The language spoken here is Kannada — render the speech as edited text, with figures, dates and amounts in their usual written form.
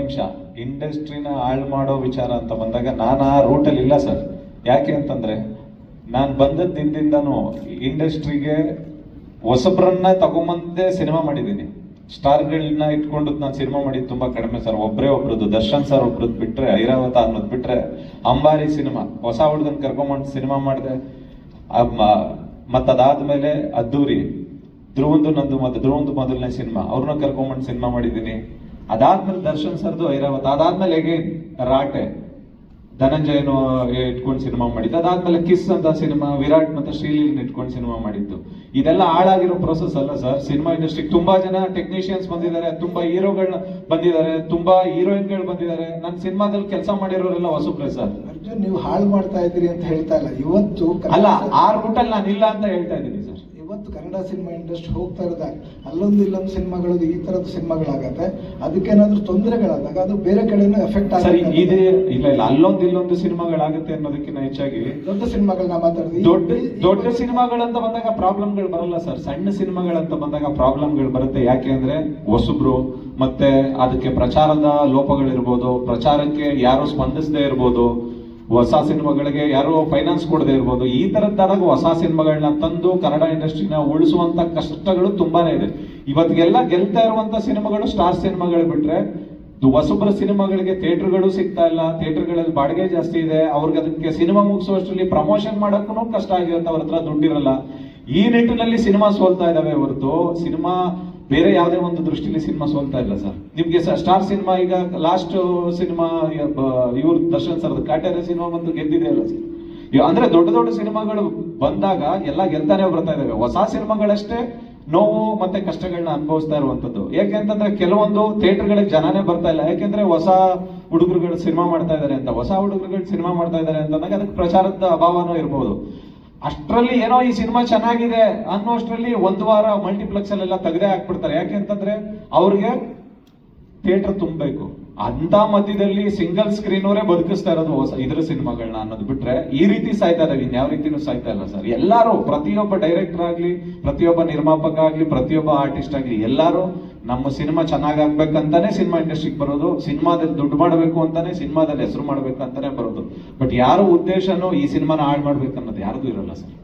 ನಿಮಿಷ ಇಂಡಸ್ಟ್ರಿನ ಹಾಳು ಮಾಡೋ ವಿಚಾರ ಅಂತ ಬಂದಾಗ ನಾನು ಆ ರೂಟಲ್ಲಿ ಇಲ್ಲ ಸರ್. ಯಾಕೆ ಅಂತಂದ್ರೆ ನಾನು ಬಂದದ ದಿನದಿಂದನೂ ಇಂಡಸ್ಟ್ರಿಗೆ ಹೊಸಬ್ರನ್ನ ತಗೊಂಬಂದೇ ಸಿನಿಮಾ ಮಾಡಿದ್ದೀನಿ. ಸ್ಟಾರ್ಗಳನ್ನ ಇಟ್ಕೊಂಡು ನಾನು ಸಿನಿಮಾ ಮಾಡಿದ್ದು ತುಂಬಾ ಕಡಿಮೆ ಸರ್. ಒಬ್ರದ್ದು ದರ್ಶನ್ ಸರ್ ಒಬ್ರದ್ದು ಬಿಟ್ರೆ, ಐರಾವತ ಅನ್ನೋದು ಬಿಟ್ರೆ, ಅಂಬಾರಿ ಸಿನಿಮಾ ಹೊಸ ಹುಡುಗನ್ ಕರ್ಕೊಂಬಂದು ಸಿನಿಮಾ ಮಾಡಿದೆ. ಮತ್ತದಾದ್ಮೇಲೆ ಅದ್ದೂರಿ, ಧ್ರುವಂದು ಮೊದಲನೇ ಸಿನಿಮಾ, ಅವ್ರನ್ನ ಕರ್ಕೊಂಬಂದು ಸಿನಿಮಾ ಮಾಡಿದ್ದೀನಿ. ಅದಾದ್ಮೇಲೆ ದರ್ಶನ್ ಸರ್ದು ಐರಾವತ, ಅದಾದ್ಮೇಲೆ ಅಗೇನ್ ರಾಟೆ, ಧನಂಜಯನು ಇಟ್ಕೊಂಡು ಸಿನಿಮಾ ಮಾಡಿದ್ದು. ಅದಾದ್ಮೇಲೆ ಕಿಸ್ ಅಂತ ಸಿನಿಮಾ, ವಿರಾಟ್ ಮತ್ತೆ ಶ್ರೀಲೀಲನ್ ಇಟ್ಕೊಂಡು ಸಿನಿಮಾ ಮಾಡಿದ್ದು. ಇದೆಲ್ಲ ಹಾಳಾಗಿರೋ ಪ್ರೊಸೆಸ್ ಅಲ್ಲ ಸರ್. ಸಿನಿಮಾ ಇಂಡಸ್ಟ್ರಿಗೆ ತುಂಬಾ ಜನ ಟೆಕ್ನಿಷಿಯನ್ಸ್ ಬಂದಿದ್ದಾರೆ, ತುಂಬಾ ಹೀರೋಗಳು ಬಂದಿದ್ದಾರೆ, ತುಂಬಾ ಹೀರೋಯಿನ್ಗಳು ಬಂದಿದ್ದಾರೆ. ನನ್ನ ಸಿನಿಮಾದಲ್ಲಿ ಕೆಲಸ ಮಾಡಿರೋರೆಲ್ಲ ಹೊಸಬ್ರೆ ಸರ್. ಅರ್ಜುನ್, ನೀವು ಹಾಳು ಮಾಡ್ತಾ ಇದ್ದೀರಿ ಅಂತ ಹೇಳ್ತಾ ಇಲ್ಲ. ಇವತ್ತು ಅಲ್ಲ, ಆ ರೂಟಲ್ಲಿ ನಾನು ಇಲ್ಲ ಅಂತ ಹೇಳ್ತಾ ಇದ್ದೀನಿ ಸರ್. ಇವತ್ತು ಕನ್ನಡ ಸಿನಿಮಾ ಇಂಡಸ್ಟ್ರಿ ಹೋಗ್ತಾ ಇರೋದಾಗ ಅಲ್ಲೊಂದು ಇಲ್ಲೊಂದು ಸಿನಿಮಾಗಳು ಈ ತರದ ಸಿನಿಮಾಗಳಾಗತ್ತೆ. ಅದಕ್ಕೇನಾದ್ರೂ ತೊಂದರೆಗಳಾದಾಗ ಅದು ಬೇರೆ ಕಡೆನೂ ಎಫೆಕ್ಟ್ ಆಗುತ್ತೆ. ಇದೆ ಇಲ್ಲ ಅಲ್ಲೊಂದು ಇಲ್ಲೊಂದು ಸಿನಿಮಾಗಳಾಗುತ್ತೆ ಅನ್ನೋದಕ್ಕಿಂತ ಹೆಚ್ಚಾಗಿ ದೊಡ್ಡ ಸಿನಿಮಾಗಳನ್ನ ಮಾತಾಡಿದ್ವಿ. ದೊಡ್ಡ ಸಿನಿಮಾಗಳಂತ ಬಂದಾಗ ಪ್ರಾಬ್ಲಮ್ಗಳು ಬರಲ್ಲ ಸರ್. ಸಣ್ಣ ಸಿನಿಮಾಗಳಂತ ಬಂದಾಗ ಪ್ರಾಬ್ಲಮ್ಗಳು ಬರುತ್ತೆ. ಯಾಕೆ ಅಂದ್ರೆ ಹೊಸಬ್ರು, ಮತ್ತೆ ಅದಕ್ಕೆ ಪ್ರಚಾರದ ಲೋಪಗಳಿರ್ಬೋದು, ಪ್ರಚಾರಕ್ಕೆ ಯಾರು ಸ್ಪಂದಿಸದೇ ಇರ್ಬೋದು, ಹೊಸ ಸಿನಿಮಾಗಳಿಗೆ ಯಾರು ಫೈನಾನ್ಸ್ ಕೊಡದೆ ಇರ್ಬೋದು. ಈ ತರದ್ದಾದಾಗ ಹೊಸ ಸಿನಿಮಾಗಳನ್ನ ತಂದು ಕನ್ನಡ ಇಂಡಸ್ಟ್ರಿನ ಉಳಿಸುವಂತ ಕಷ್ಟಗಳು ತುಂಬಾನೇ ಇದೆ. ಇವತ್ತಿಗೆಲ್ಲ ಗೆಲ್ತಾ ಇರುವಂತ ಸಿನಿಮಾಗಳು ಸ್ಟಾರ್ ಸಿನಿಮಾಗಳು ಬಿಟ್ರೆ, ಹೊಸಬ್ರ ಸಿನಿಮಾಗಳಿಗೆ ಥಿಯೇಟರ್ಗಳು ಸಿಗ್ತಾ ಇಲ್ಲ. ಥಿಯೇಟರ್ಗಳಲ್ಲಿ ಬಾಡಿಗೆ ಜಾಸ್ತಿ ಇದೆ. ಅವ್ರಿಗೆ ಅದಕ್ಕೆ ಸಿನಿಮಾ ಮುಗಿಸುವಷ್ಟರಲ್ಲಿ ಪ್ರಮೋಷನ್ ಮಾಡಕ್ಕೂ ಕಷ್ಟ ಆಗಿರುತ್ತೆ. ಅವ್ರ ಹತ್ರ ದುಡ್ಡಿರಲ್ಲ. ಈ ನಿಟ್ಟಿನಲ್ಲಿ ಸಿನಿಮಾ ಸೋಲ್ತಾ ಇದಾವೆ ಹೊರತು ಸಿನಿಮಾ ಬೇರೆ ಯಾವುದೇ ಒಂದು ದೃಷ್ಟಿಲಿ ಸಿನಿಮಾ ಸೋಲ್ತಾ ಇಲ್ಲ ಸರ್. ನಿಮ್ಗೆ ಸ್ಟಾರ್ ಸಿನಿಮಾ ಈಗ ಲಾಸ್ಟ್ ಸಿನಿಮಾ ಇವ್ರ ದರ್ಶನ್ ಸರ್ದು ಕಾಟೇರಿ ಸಿನಿಮಾ ಬಂದು ಗೆದ್ದಿದೆ ಅಲ್ಲ ಸರ್. ಅಂದ್ರೆ ದೊಡ್ಡ ದೊಡ್ಡ ಸಿನಿಮಾಗಳು ಬಂದಾಗ ಎಲ್ಲ ಗೆಲ್ತಾನೆ ಬರ್ತಾ ಇದಾವೆ. ಹೊಸ ಸಿನಿಮಾಗಳಷ್ಟೇ ನೋವು ಮತ್ತೆ ಕಷ್ಟಗಳನ್ನ ಅನುಭವಿಸ್ತಾ ಇರುವಂತದ್ದು. ಯಾಕೆಂತಂದ್ರೆ ಕೆಲವೊಂದು ಥಿಯೇಟರ್ಗಳಿಗೆ ಜನನೇ ಬರ್ತಾ ಇಲ್ಲ. ಯಾಕೆಂದ್ರೆ ಹೊಸ ಹುಡುಗರುಗಳು ಸಿನಿಮಾ ಮಾಡ್ತಾ ಇದಾರೆ ಅಂತ. ಹೊಸ ಹುಡುಗರುಗಳು ಸಿನಿಮಾ ಮಾಡ್ತಾ ಇದಾರೆ ಅಂತಂದಾಗ ಅದಕ್ಕೆ ಪ್ರಚಾರದ ಅಭಾವನೂ ಇರ್ಬೋದು. ಅಷ್ಟರಲ್ಲಿ ಏನೋ ಈ ಸಿನಿಮಾ ಚೆನ್ನಾಗಿದೆ ಅನ್ನೋಷ್ಟರಲ್ಲಿ ಒಂದು ವಾರ ಮಲ್ಟಿಪ್ಲೆಕ್ಸ್ ಅಲ್ಲೆಲ್ಲ ತೆಗೆದೇ ಹಾಕ್ಬಿಡ್ತಾರೆ. ಯಾಕೆಂತಂದ್ರೆ ಅವ್ರಿಗೆ ಥಿಯೇಟರ್ ತುಂಬಬೇಕು. ಅಂತ ಮಧ್ಯದಲ್ಲಿ ಸಿಂಗಲ್ ಸ್ಕ್ರೀನ್ ಅವರೇ ಬದುಕಿಸ್ತಾ ಇರೋದು ಇದ್ರ ಸಿನಿಮಾಗಳನ್ನ ಅನ್ನೋದು ಬಿಟ್ರೆ ಈ ರೀತಿ ಸಾಯ್ತಾ ಇದಾವೆ. ಇನ್ಯಾವ ರೀತಿನೂ ಸಾಯ್ತಾ ಇಲ್ಲ ಸರ್. ಎಲ್ಲರೂ, ಪ್ರತಿಯೊಬ್ಬ ಡೈರೆಕ್ಟರ್ ಆಗ್ಲಿ, ಪ್ರತಿಯೊಬ್ಬ ನಿರ್ಮಾಪಕ ಆಗ್ಲಿ, ಪ್ರತಿಯೊಬ್ಬ ಆರ್ಟಿಸ್ಟ್ ಆಗ್ಲಿ, ಎಲ್ಲರೂ ನಮ್ಮ ಸಿನಿಮಾ ಚೆನ್ನಾಗಾಗ್ಬೇಕಂತಾನೆ ಸಿನಿಮಾ ಇಂಡಸ್ಟ್ರಿಗೆ ಬರೋದು. ಸಿನಿಮಾದಲ್ಲಿ ದುಡ್ಡು ಮಾಡಬೇಕು ಅಂತಾನೆ, ಸಿನಿಮಾದಲ್ಲಿ ಹೆಸರು ಮಾಡ್ಬೇಕಂತಾನೆ ಬರೋದು. ಬಟ್ ಯಾರು ಉದ್ದೇಶನೂ ಈ ಸಿನಿಮಾನ ಹಾಳು ಮಾಡ್ಬೇಕನ್ನೋದು ಯಾರಿಗೂ ಇರಲ್ಲ ಸರ್.